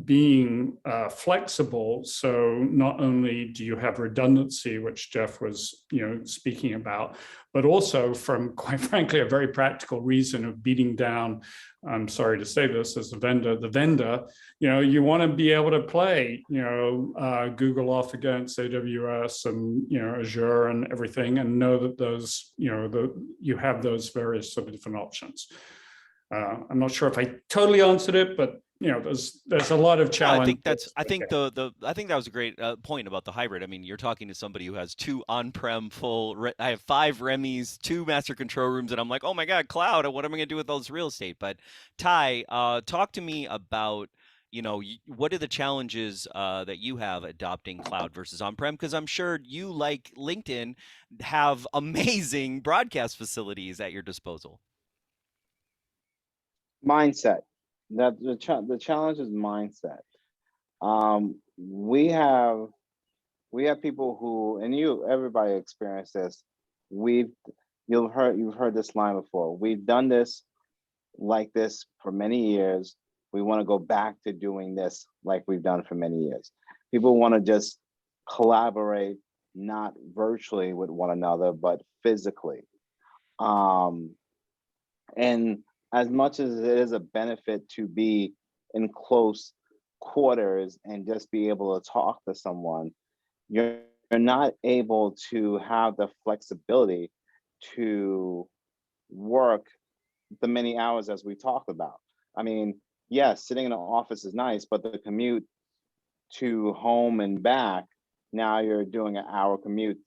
being flexible. So not only do you have redundancy, which Jeff was, speaking about, but also from, quite frankly, a very practical reason of beating down, I'm sorry to say this as a vendor, you want to be able to play, Google off against AWS and, Azure and everything, and know that those, you have those various sort of different options. I'm not sure if I totally answered it, but there's a lot of challenge. I think that was a great point about the hybrid. I mean, you're talking to somebody who has 2 on-prem I have 5 Remis, 2 master control rooms, and I'm like, oh my God, cloud, what am I going to do with all this real estate? But Ty, talk to me about, what are the challenges that you have adopting cloud versus on-prem? Because I'm sure you, like LinkedIn, have amazing broadcast facilities at your disposal. Mindset. That the challenge is mindset. We have people who, and everybody experienced this. You've heard this line before. We've done this like this for many years. We want to go back to doing this like we've done for many years. People want to just collaborate, not virtually with one another, but physically. And as much as it is a benefit to be in close quarters and just be able to talk to someone, you're not able to have the flexibility to work the many hours as we talked about. I mean, yes, sitting in an office is nice, but the commute to home and back, now you're doing an hour commute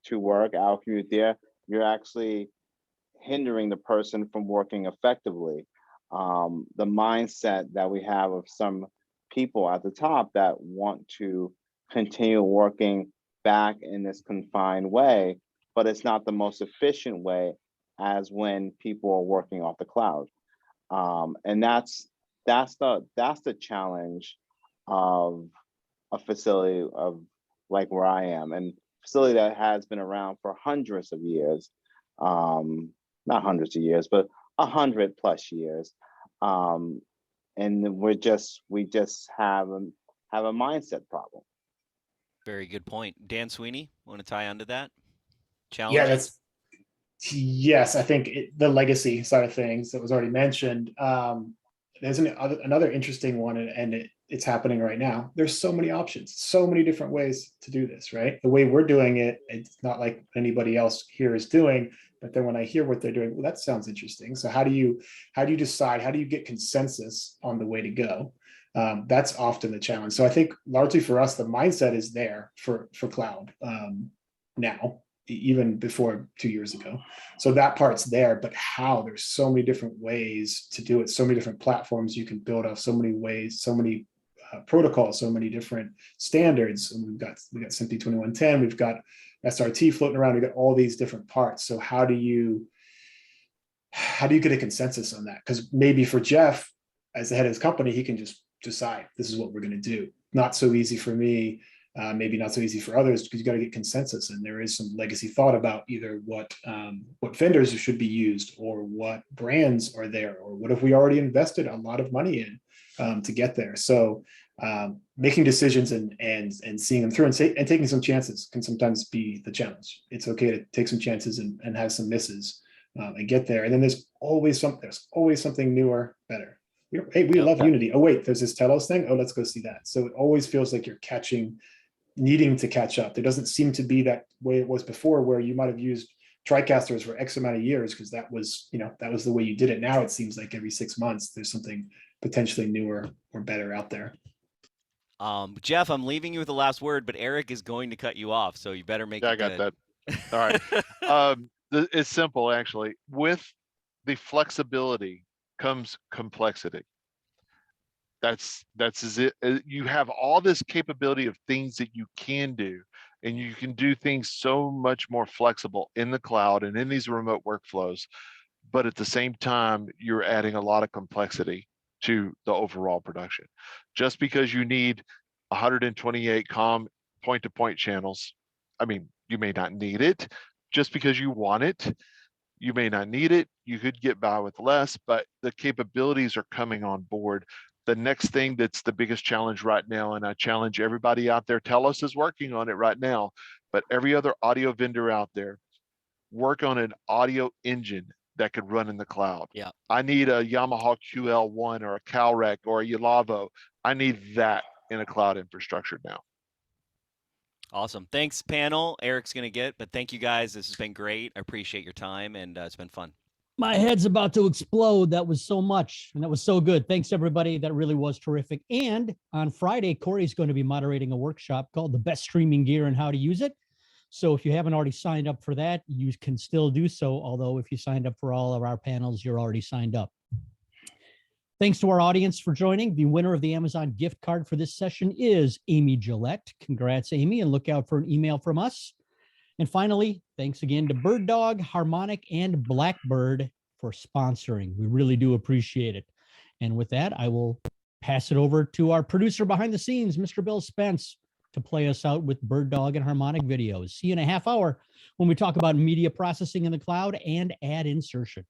to work, hour commute there, you're actually hindering the person from working effectively. The mindset that we have of some people at the top that want to continue working back in this confined way, but it's not the most efficient way as when people are working off the cloud. And that's the challenge of a facility of like where I am, and facility that has been around for hundreds of years. Not hundreds of years, but 100+ years. And we just have a mindset problem. Very good point. Dan Sweeney, want to tie onto that? Challenge? Yeah, yes, I think the legacy side of things that was already mentioned. There's another interesting one, and it's happening right now. There's so many options, so many different ways to do this, right? The way we're doing it, it's not like anybody else here is doing. But then when I hear what they're doing, well, that sounds interesting. So how do you decide? How do you get consensus on the way to go? That's often the challenge. So I think largely for us, the mindset is there for cloud now, even before 2 years ago. So that part's there, but how? There's so many different ways to do it, so many different platforms you can build off, so many ways, so many protocols, so many different standards. And we've got SMPTE 2110, we've got SRT floating around, we've got all these different parts. So how do you get a consensus on that? Because maybe for Jeff, as the head of his company, he can just decide this is what we're going to do. Not so easy for me. Maybe not so easy for others, because you got to get consensus, and there is some legacy thought about either what vendors should be used, or what brands are there, or what if we already invested a lot of money in to get there. So making decisions and seeing them through and taking some chances can sometimes be the challenge. It's okay to take some chances and have some misses and get there. And then there's always something newer, better. We love Unity. Oh wait, there's this Telos thing. Oh, let's go see that. So it always feels like you're needing to catch up. There doesn't seem to be that way it was before, where you might have used TriCasters for X amount of years because that was the way you did it. Now it seems like every 6 months there's something potentially newer or better out there. Jeff, I'm leaving you with the last word, but Eric is going to cut you off, so you better make it I got good. that. All right. It's simple, actually. With the flexibility comes complexity. That's it. You have all this capability of things that you can do, and you can do things so much more flexible in the cloud and in these remote workflows. But at the same time, you're adding a lot of complexity to the overall production. Just because you need 128 COM point-to-point channels, I mean, you may not need it. Just because you want it, you may not need it. You could get by with less, but the capabilities are coming on board. The next thing that's the biggest challenge right now, and I challenge everybody out there, Telos is working on it right now, but every other audio vendor out there, work on an audio engine that could run in the cloud. Yeah. I need a Yamaha QL1 or a Calrec or a Yalavo. I need that in a cloud infrastructure now. Awesome. Thanks, panel. Eric's going to get, but thank you guys. This has been great. I appreciate your time, and it's been fun. My head's about to explode. That was so much, and that was so good. Thanks, everybody. That really was terrific. And on Friday, Corey's going to be moderating a workshop called The Best Streaming Gear and How to Use It. So if you haven't already signed up for that, you can still do so. Although if you signed up for all of our panels, you're already signed up. Thanks to our audience for joining. The winner of the Amazon gift card for this session is Amy Gillette. Congrats, Amy, and look out for an email from us. And finally, thanks again to Bird Dog, Harmonic, and Blackbird for sponsoring. We really do appreciate it. And with that, I will pass it over to our producer behind the scenes, Mr. Bill Spence, to play us out with Bird Dog and Harmonic videos. See you in a half hour when we talk about media processing in the cloud and ad insertion.